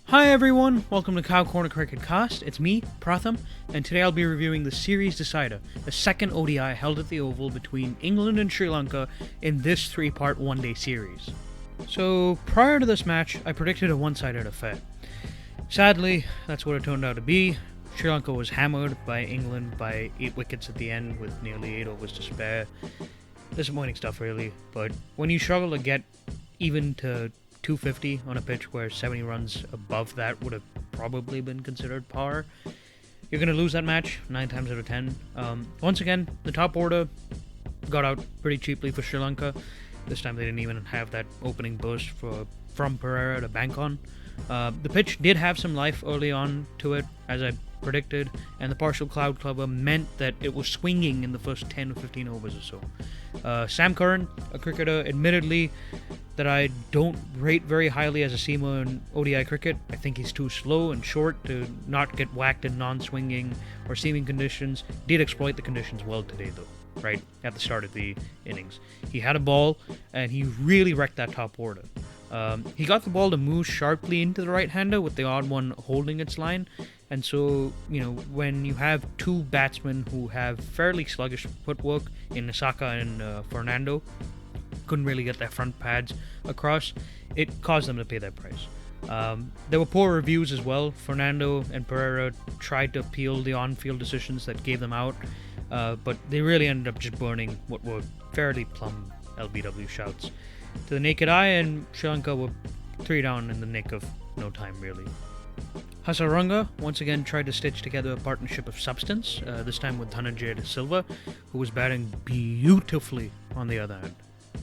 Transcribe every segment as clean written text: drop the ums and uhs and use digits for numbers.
Hi everyone, welcome to Cow Corner Cricket Cast. It's me, Pratham, and today I'll be reviewing the series decider, the second ODI held at the Oval between England and Sri Lanka in this three-part one-day series. So, prior to this match, I predicted a one-sided affair. Sadly, that's what it turned out to be. Sri Lanka was hammered by England by 8 wickets at the end with nearly 8 overs to spare. Disappointing stuff really, but when you struggle to get even to 250 on a pitch where 70 runs above that would have probably been considered par, you're going to lose that match 9 times out of 10. Once again, the top order got out pretty cheaply for Sri Lanka. This time they didn't even have that opening burst from Pereira to bank on. The pitch did have some life early on to it, as I predicted, and the partial cloud cover meant that it was swinging in the first 10 or 15 overs or so. Sam Curran, a cricketer, admittedly, that I don't rate very highly as a seamer in ODI cricket. I think he's too slow and short to not get whacked in non-swinging or seaming conditions. Did exploit the conditions well today though, right at the start of the innings. He had a ball and he really wrecked that top order. He got the ball to move sharply into the right-hander with the odd one holding its line. And so, when you have two batsmen who have fairly sluggish footwork in Nisaka and Fernando, couldn't really get their front pads across, it caused them to pay their price. There were poor reviews as well. Fernando and Pereira tried to appeal the on-field decisions that gave them out, but they really ended up just burning what were fairly plumb LBW shouts to the naked eye, and Sri Lanka were 3 down in the nick of no time really. Hasaranga once again tried to stitch together a partnership of substance, this time with Dhananjaya de Silva, who was batting beautifully on the other end.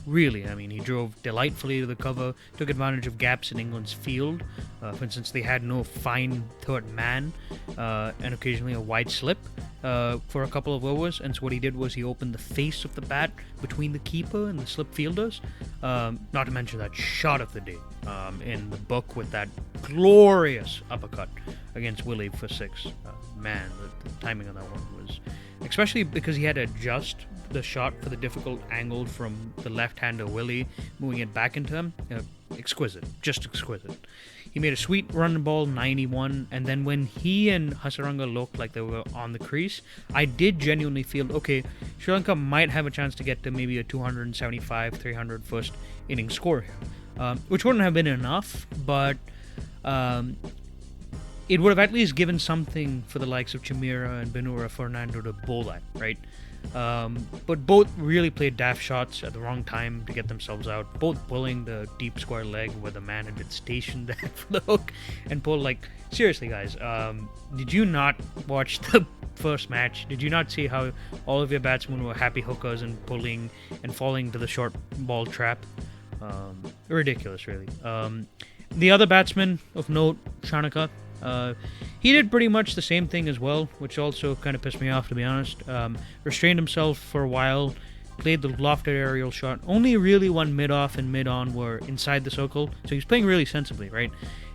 Really, he drove delightfully to the cover, took advantage of gaps in England's field. For instance, they had no fine third man, and occasionally a wide slip for a couple of overs. And so what he did was he opened the face of the bat between the keeper and the slip fielders. Not to mention that shot of the day in the book with that glorious uppercut against Willie for 6. Man, the timing on that one was... especially because he had to adjust the shot for the difficult angle from the left-hander Willie, moving it back into him. Exquisite. Just exquisite. He made a sweet run ball 91, and then when he and Hasaranga looked like they were on the crease, I did genuinely feel, okay, Sri Lanka might have a chance to get to maybe a 275, 300 first inning score here, which wouldn't have been enough, but it would have at least given something for the likes of Chimera and Benura Fernando to bowl at, right? But both really played daft shots at the wrong time to get themselves out, both pulling the deep square leg where the man had been stationed there for the hook, and pulled seriously guys, did you not watch the first match? Did you not see how all of your batsmen were happy hookers and pulling and falling to the short ball trap? Ridiculous, really. The other batsman of note, Shanaka, he did pretty much the same thing as well, which also kind of pissed me off, to be honest. Restrained himself for a while, played the lofted aerial shot. Only really one mid-off and mid-on were inside the circle, so he was playing really sensibly, right?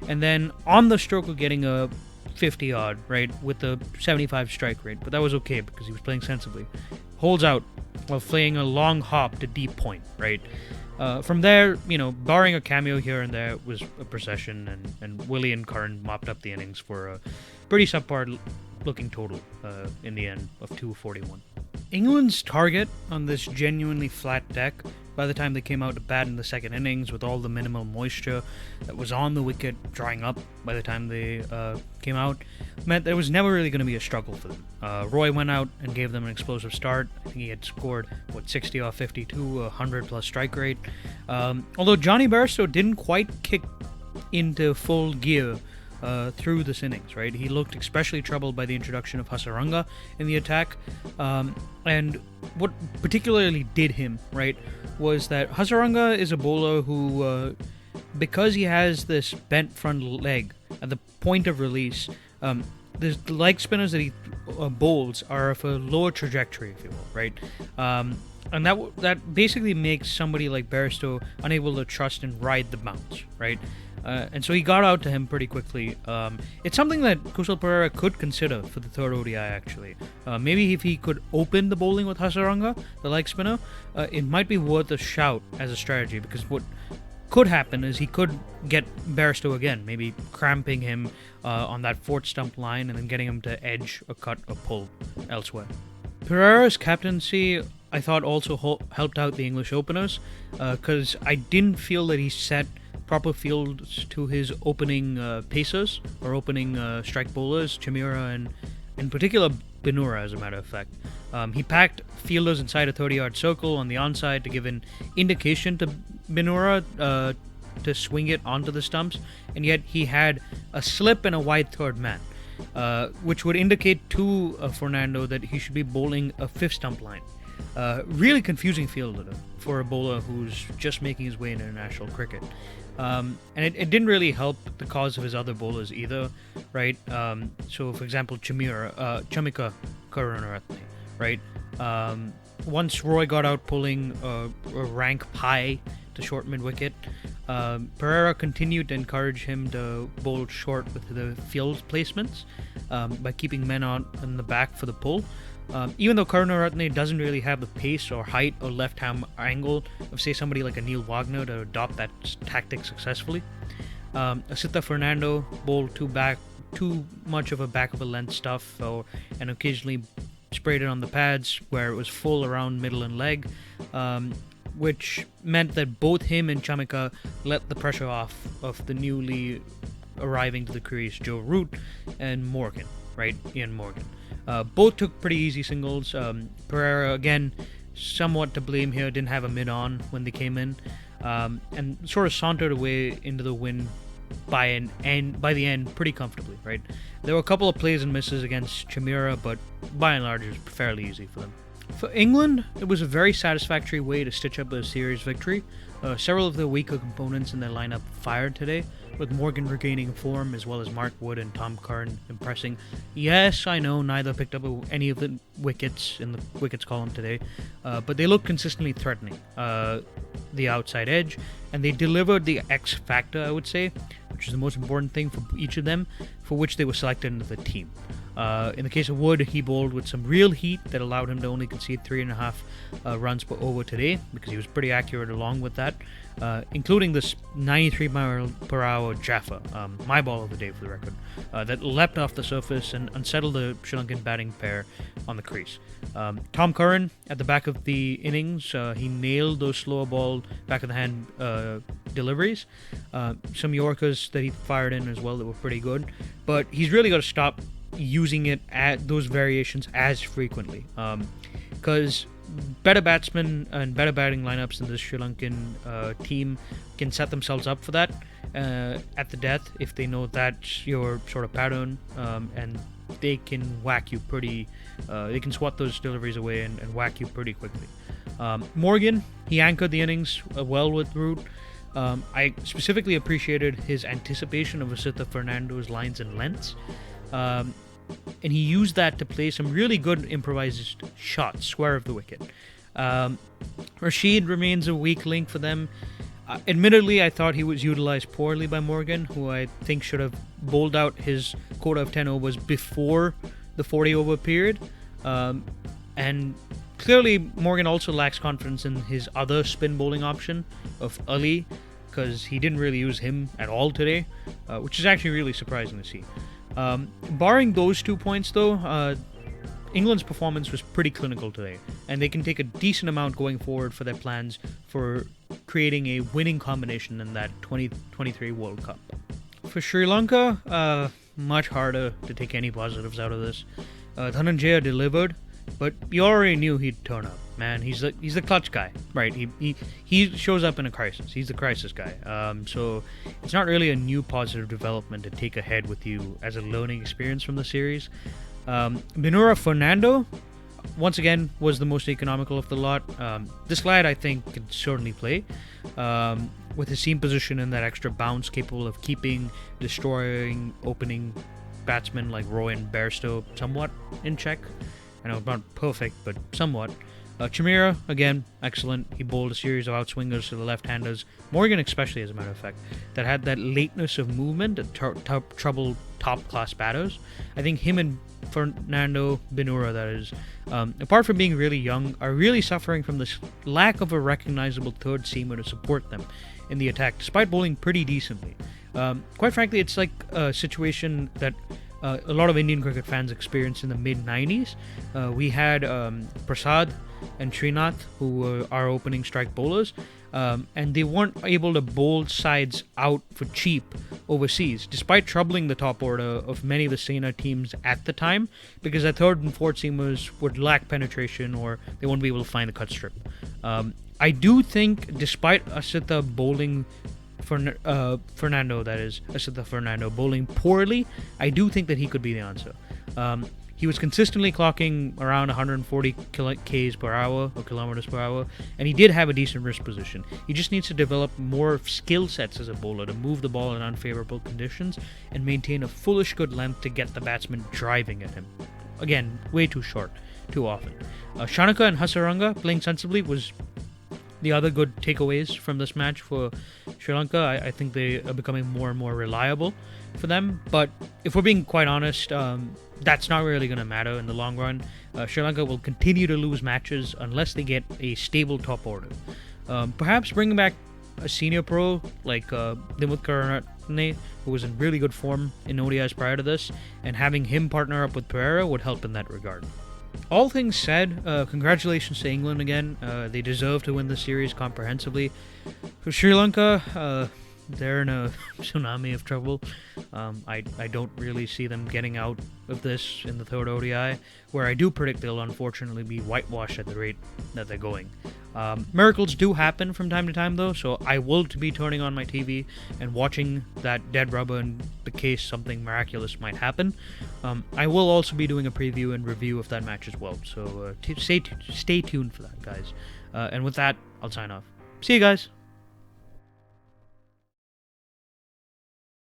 And then on the stroke of getting a 50-odd, right, with the 75 strike rate, but that was okay because he was playing sensibly. Holds out while playing a long hop to deep point, right? From there, barring a cameo here and there, it was a procession, and Willie and Curran mopped up the innings for a pretty subpar looking total in the end of 241. England's target on this genuinely flat deck, by the time they came out to bat in the second innings with all the minimal moisture that was on the wicket drying up by the time they came out, meant there was never really going to be a struggle for them. Roy went out and gave them an explosive start. I think he had scored 60 off 52, 100 plus strike rate. Although Johnny Bairstow didn't quite kick into full gear through this innings, right? He looked especially troubled by the introduction of Hasaranga in the attack, and what particularly did him, right, was that Hasaranga is a bowler who, because he has this bent front leg at the point of release, the leg spinners that he bowls are of a lower trajectory, if you will, right? And that basically makes somebody like Bairstow unable to trust and ride the bounce, right? And so he got out to him pretty quickly. It's something that Kusal Pereira could consider for the third ODI, actually. Maybe if he could open the bowling with Hasaranga, the leg spinner, it might be worth a shout as a strategy, because what could happen is he could get Bairstow again, maybe cramping him on that fourth stump line and then getting him to edge or cut or pull elsewhere. Pereira's captaincy, I thought, also helped out the English openers, because I didn't feel that he set proper fields to his opening pacers or opening strike bowlers, Chimera and in particular Binura, as a matter of fact. He packed fielders inside a 30-yard circle on the onside to give an indication to Binura to swing it onto the stumps, and yet he had a slip and a wide third man, which would indicate to Fernando that he should be bowling a fifth stump line. Really confusing fielder for a bowler who's just making his way into international cricket. And it didn't really help the cause of his other bowlers either, right? So, for example, Chamika Karunaratne, right? Once Roy got out pulling a rank pie to short mid-wicket, Pereira continued to encourage him to bowl short with the field placements by keeping men on in the back for the pull. Even though Karunaratne doesn't really have the pace or height or left-hand angle of, say, somebody like a Neil Wagner to adopt that tactic successfully, Asita Fernando bowled too much of a back of a length stuff, and occasionally sprayed it on the pads where it was full around middle and leg, which meant that both him and Chamika let the pressure off of the newly arriving to the crease Joe Root and Morgan, right? Eoin Morgan. Both took pretty easy singles. Pereira, again, somewhat to blame here, didn't have a mid-on when they came in, and sort of sauntered away into the wind by the end pretty comfortably, right? There were a couple of plays and misses against Chimera, but by and large it was fairly easy for them. For England, it was a very satisfactory way to stitch up a series victory. Several of the weaker components in their lineup fired today, with Morgan regaining form as well as Mark Wood and Tom Curran impressing. Yes, I know neither picked up any of the wickets in the wickets column today, but they looked consistently threatening the outside edge, and they delivered the X factor, I would say, which is the most important thing for each of them, for which they were selected into the team. In the case of Wood, he bowled with some real heat that allowed him to only concede 3.5 runs per over today, because he was pretty accurate along with that, including this 93 mile per hour Jaffa, my ball of the day for the record, that leapt off the surface and unsettled the Sri Lankan batting pair on the crease. Tom Curran, at the back of the innings, he nailed those slower ball back of the hand deliveries. Some Yorkers that he fired in as well that were pretty good, but he's really got to stop using it at those variations as frequently, because better batsmen and better batting lineups in the Sri Lankan team can set themselves up for that at the death if they know that's your sort of pattern, and they can whack you pretty, they can swat those deliveries away and whack you pretty quickly. Morgan, he anchored the innings well with Root. I specifically appreciated his anticipation of Asita Fernando's lines and lengths, and he used that to play some really good improvised shots, square of the wicket. Rashid remains a weak link for them. Admittedly, I thought he was utilized poorly by Morgan, who I think should have bowled out his quota of 10 overs before the 40 over period. And clearly, Morgan also lacks confidence in his other spin bowling option of Ali, because he didn't really use him at all today, which is actually really surprising to see. Barring those 2 points, though, England's performance was pretty clinical today, and they can take a decent amount going forward for their plans for creating a winning combination in that 2023 World Cup. For Sri Lanka, much harder to take any positives out of this. Dhananjaya delivered, but you already knew he'd turn up. Man, he's the clutch guy, right? He shows up in a crisis. He's the crisis guy. So it's not really a new positive development to take ahead with you as a learning experience from the series. Binura Fernando, once again, was the most economical of the lot. This lad, I think, can certainly play. With his seam position and that extra bounce, capable of destroying opening batsmen like Roy and Bairstow somewhat in check. I know, not perfect, but somewhat. Chimera, again, excellent. He bowled a series of outswingers to the left-handers, Morgan especially, as a matter of fact, that had that lateness of movement that troubled top-class batters. I think him and Fernando Binura, that is, apart from being really young, are really suffering from this lack of a recognizable third seamer to support them in the attack, despite bowling pretty decently. Quite frankly, it's like a situation that a lot of Indian cricket fans experienced in the mid-90s. We had Prasad and Srinath, who were our opening strike bowlers, and they weren't able to bowl sides out for cheap overseas, despite troubling the top order of many of the Sena teams at the time, because their third and fourth seamers would lack penetration or they wouldn't be able to find the cut strip. I do think, despite Asitha bowling Fernando, that is, Asitha Fernando, bowling poorly, I do think that he could be the answer. He was consistently clocking around 140 k's per hour or kilometers per hour, and he did have a decent wrist position. He just needs to develop more skill sets as a bowler to move the ball in unfavorable conditions and maintain a foolish good length to get the batsman driving at him. Again, way too short, too often. Shanaka and Hasaranga playing sensibly was the other good takeaways from this match for Sri Lanka. I think they are becoming more and more reliable for them, but if we're being quite honest, that's not really going to matter in the long run. Sri Lanka will continue to lose matches unless they get a stable top order. Perhaps bringing back a senior pro like Dimut Karunaratne, who was in really good form in ODIs prior to this, and having him partner up with Pereira would help in that regard. All things said, congratulations to England again. They deserve to win the series comprehensively. For Sri Lanka, they're in a tsunami of trouble. I don't really see them getting out of this in the third ODI, where I do predict they'll unfortunately be whitewashed at the rate that they're going. Miracles do happen from time to time, though, so I will be turning on my TV and watching that dead rubber in the case something miraculous might happen. I will also be doing a preview and review of that match as well, so stay tuned for that, guys. And with that, I'll sign off. See you guys!